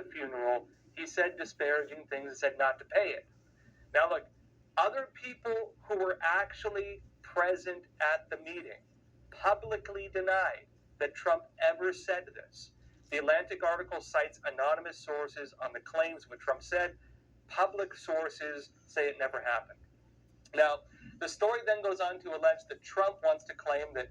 the funeral, he said disparaging things and said not to pay it. Now look, other people who were actually present at the meeting publicly denied that Trump ever said this. The Atlantic article cites anonymous sources on the claims of what Trump said. Public sources say it never happened. Now, the story then goes on to allege that Trump wants to claim that,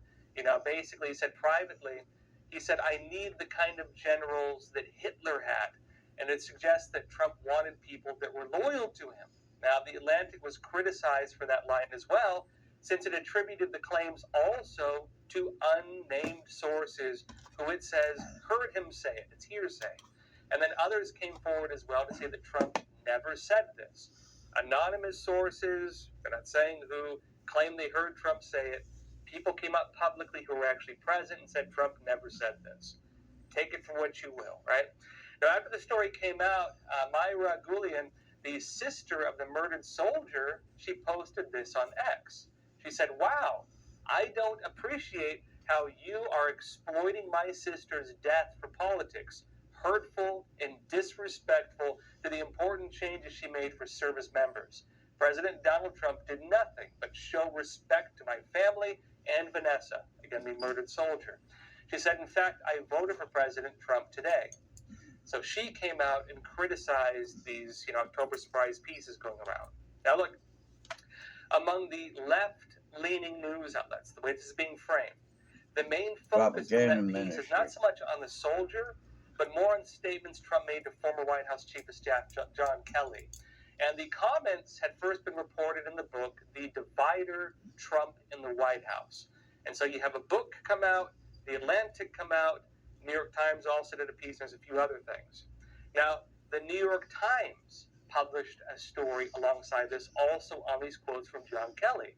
basically he said privately, he said, I need the kind of generals that Hitler had. And it suggests that Trump wanted people that were loyal to him. Now, the Atlantic was criticized for that line as well, since it attributed the claims also to unnamed sources who it says heard him say it. It's hearsay. And then others came forward as well to say that Trump never said this. Anonymous sources, we're not saying who, claim they heard Trump say it. People came up publicly who were actually present and said Trump never said this. Take it for what you will, right? Now, after the story came out, Myra Gulian, the sister of the murdered soldier, she posted this on X. She said, wow, I don't appreciate how you are exploiting my sister's death for politics. Hurtful and disrespectful to the important changes she made for service members. President Donald Trump did nothing but show respect to my family and Vanessa, again, the murdered soldier. She said, in fact, I voted for President Trump today. So she came out and criticized these, October surprise pieces going around. Now look, among the left-leaning news outlets, the way this is being framed, the main focus of that piece is not so much on the soldier, but more on statements Trump made to former White House Chief of Staff John Kelly. And the comments had first been reported in the book, The Divider, Trump in the White House. And so you have a book come out, The Atlantic come out, New York Times also did a piece, and there's a few other things. Now, the New York Times published a story alongside this, also on these quotes from John Kelly.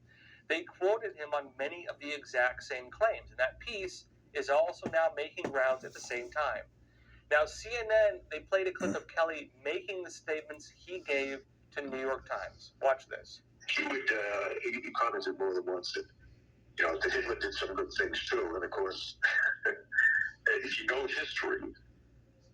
They quoted him on many of the exact same claims, and that piece is also now making rounds at the same time. Now, CNN, they played a clip of Kelly making the statements he gave to New York Times. Watch this. He commented more than once that, that Hitler did some good things too. And of course, if you know history,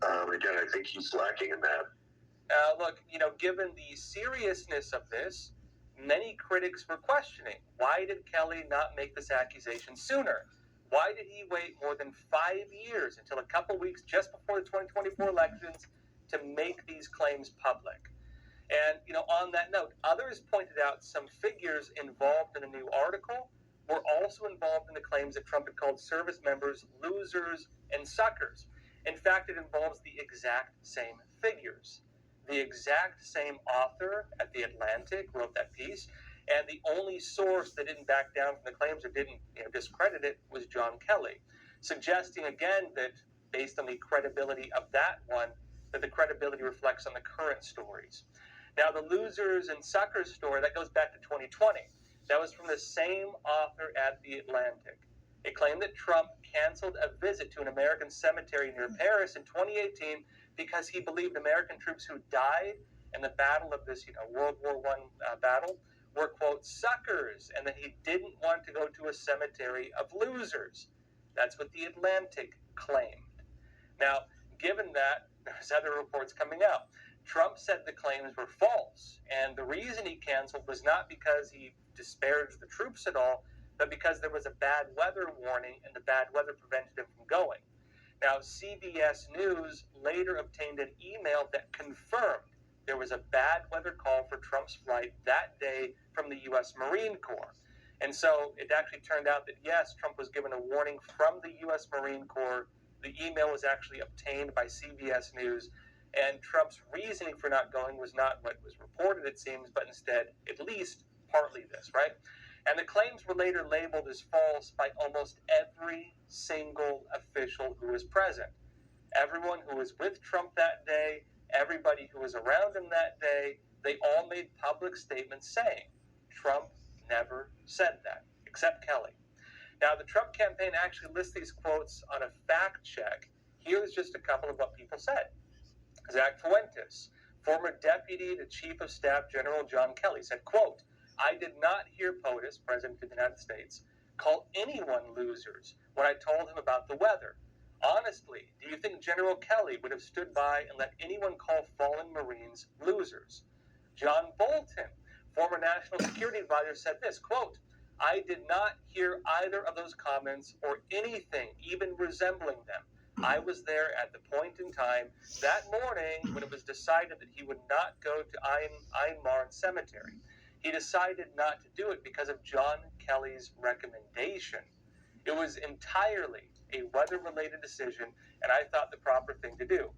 again, I think he's lacking in that. Look, given the seriousness of this, many critics were questioning, why did Kelly not make this accusation sooner? Why did he wait more than 5 years until a couple weeks just before the 2024 elections to make these claims public? And, on that note, others pointed out some figures involved in a new article were also involved in the claims that Trump had called service members losers and suckers. In fact, it involves the exact same figures. The exact same author at The Atlantic wrote that piece, and the only source that didn't back down from the claims or didn't discredit it was John Kelly, suggesting again that based on the credibility of that one, that the credibility reflects on the current stories. Now, the losers and suckers story, that goes back to 2020. That was from the same author at The Atlantic. It claimed that Trump canceled a visit to an American cemetery near Paris in 2018 because he believed American troops who died in the battle of this, World War I battle were, quote, suckers, and that he didn't want to go to a cemetery of losers. That's what The Atlantic claimed. Now, given that, there's other reports coming out. Trump said the claims were false, and the reason he canceled was not because he disparaged the troops at all, but because there was a bad weather warning and the bad weather prevented him from going. Now, CBS News later obtained an email that confirmed there was a bad weather call for Trump's flight that day from the U.S. Marine Corps. And so it actually turned out that, yes, Trump was given a warning from the U.S. Marine Corps. The email was actually obtained by CBS News, and Trump's reasoning for not going was not what was reported, it seems, but instead, at least, partly this, right? And the claims were later labeled as false by almost every single official who was present. Everyone who was with Trump that day, everybody who was around him that day, they all made public statements saying Trump never said that, except Kelly. Now, the Trump campaign actually lists these quotes on a fact check. Here's just a couple of what people said. Zach Fuentes, former deputy to Chief of Staff General John Kelly, said, quote, I did not hear POTUS, President of the United States, call anyone losers when I told him about the weather. Honestly, do you think General Kelly would have stood by and let anyone call fallen Marines losers? John Bolton, former National Security Advisor, said this, quote, I did not hear either of those comments or anything even resembling them. I was there at the point in time that morning when it was decided that he would not go to Ain Marne Cemetery. He decided not to do it because of John Kelly's recommendation. It was entirely a weather-related decision, and I thought the proper thing to do.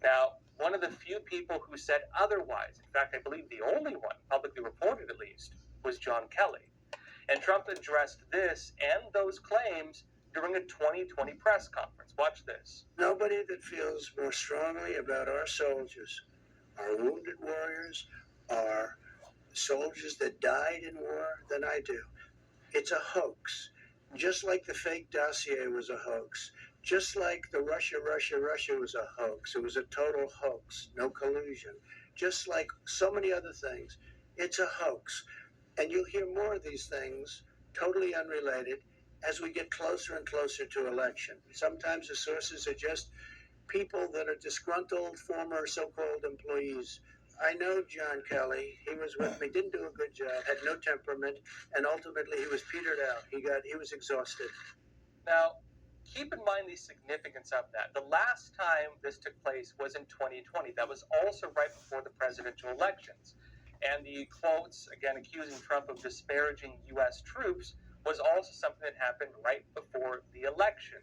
Now, one of the few people who said otherwise, in fact, I believe the only one, publicly reported at least, was John Kelly. And Trump addressed this and those claims during a 2020 press conference. Watch this. Nobody that feels more strongly about our soldiers, our wounded warriors, our soldiers that died in war than I do. It's a hoax. Just like the fake dossier was a hoax. Just like the Russia was a hoax. It was a total hoax, no collusion. Just like so many other things, it's a hoax. And you'll hear more of these things, totally unrelated, as we get closer and closer to election. Sometimes the sources are just people that are disgruntled former so-called employees. I know John Kelly. He was with me, didn't do a good job, had no temperament, and ultimately he was petered out. He was exhausted. Now, keep in mind the significance of that. The last time this took place was in 2020. That was also right before the presidential elections. And the quotes, again, accusing Trump of disparaging U.S. troops was also something that happened right before the election.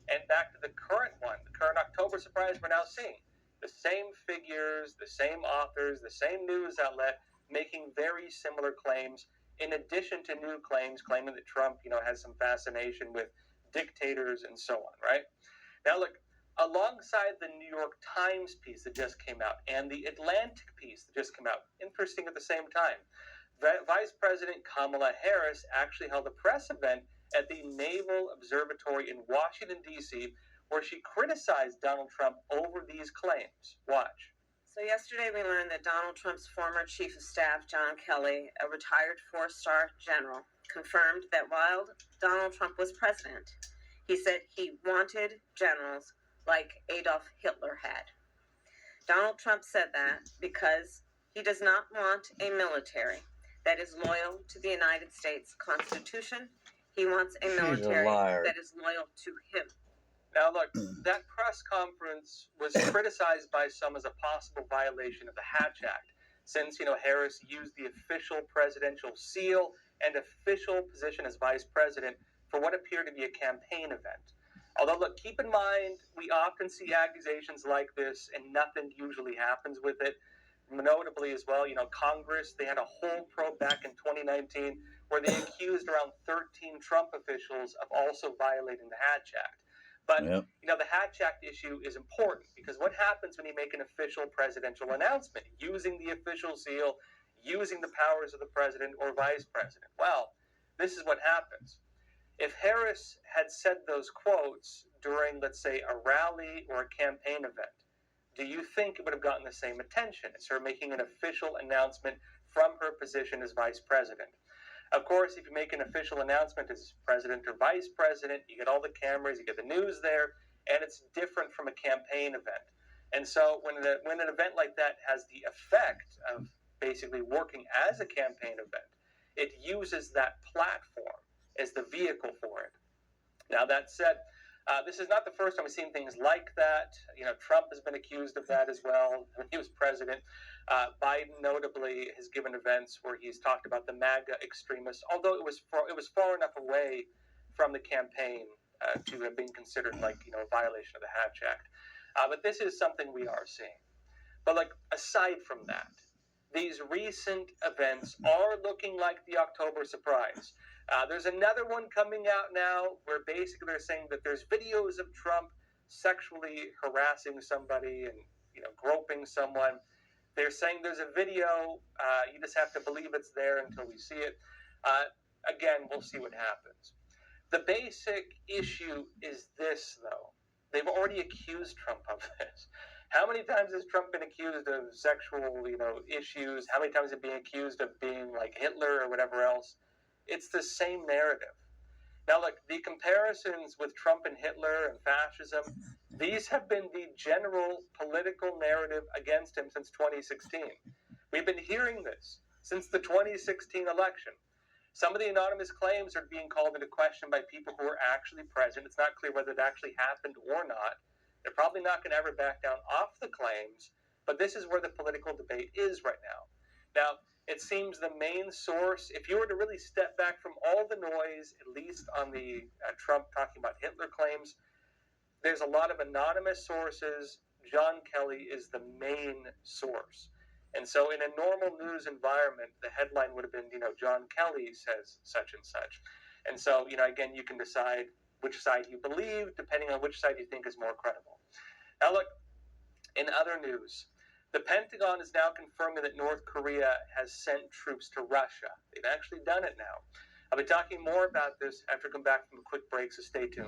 And back to the current one, the current October surprise we're now seeing. The same figures, the same authors, the same news outlet making very similar claims, in addition to new claims claiming that Trump, has some fascination with dictators and so on, right? Now, look, alongside the New York Times piece that just came out and the Atlantic piece that just came out, interesting at the same time, Vice President Kamala Harris actually held a press event at the Naval Observatory in Washington, D.C., where she criticized Donald Trump over these claims. Watch. So yesterday we learned that Donald Trump's former chief of staff, John Kelly, a retired four-star general, confirmed that while Donald Trump was president, he said he wanted generals like Adolf Hitler had. Donald Trump said that because he does not want a military that is loyal to the United States Constitution. He wants a military that is loyal to him. Now, look, that press conference was criticized by some as a possible violation of the Hatch Act, since, Harris used the official presidential seal and official position as vice president for what appeared to be a campaign event. Although, look, keep in mind, we often see accusations like this and nothing usually happens with it. Notably as well, Congress, they had a whole probe back in 2019 where they accused around 13 Trump officials of also violating the Hatch Act. But, the Hatch Act issue is important because what happens when you make an official presidential announcement using the official seal, using the powers of the president or vice president? Well, this is what happens. If Harris had said those quotes during, let's say, a rally or a campaign event, do you think it would have gotten the same attention as her making an official announcement from her position as vice president? Of course, if you make an official announcement as president or vice president, you get all the cameras, you get the news there, and it's different from a campaign event. And so when an event like that has the effect of basically working as a campaign event, it uses that platform as the vehicle for it. Now, that said, this is not the first time we've seen things like that. Trump has been accused of that as well when he was president. Biden notably has given events where he's talked about the MAGA extremists, although it was far enough away from the campaign to have been considered a violation of the Hatch Act. But this is something we are seeing. But aside from that, these recent events are looking like the October surprise. There's another one coming out now where basically they're saying that there's videos of Trump sexually harassing somebody and groping someone. They're saying there's a video. You just have to believe it's there until we see it. Again, we'll see what happens. The basic issue is this, though. They've already accused Trump of this. How many times has Trump been accused of sexual, issues? How many times is he being accused of being like Hitler or whatever else? It's the same narrative. Now, look, the comparisons with Trump and Hitler and fascism, these have been the general political narrative against him since 2016. We've been hearing this since the 2016 election. Some of the anonymous claims are being called into question by people who are actually present. It's not clear whether it actually happened or not. They're probably not going to ever back down off the claims, but this is where the political debate is right now. Now, it seems the main source, if you were to really step back from all the noise, at least on the Trump talking about Hitler claims, there's a lot of anonymous sources. John Kelly is the main source. And so in a normal news environment, the headline would have been, John Kelly says such and such. And so, again, you can decide which side you believe, depending on which side you think is more credible. Now, look, in other news, the Pentagon is now confirming that North Korea has sent troops to Russia. They've actually done it now. I'll be talking more about this after I come back from a quick break, so stay tuned.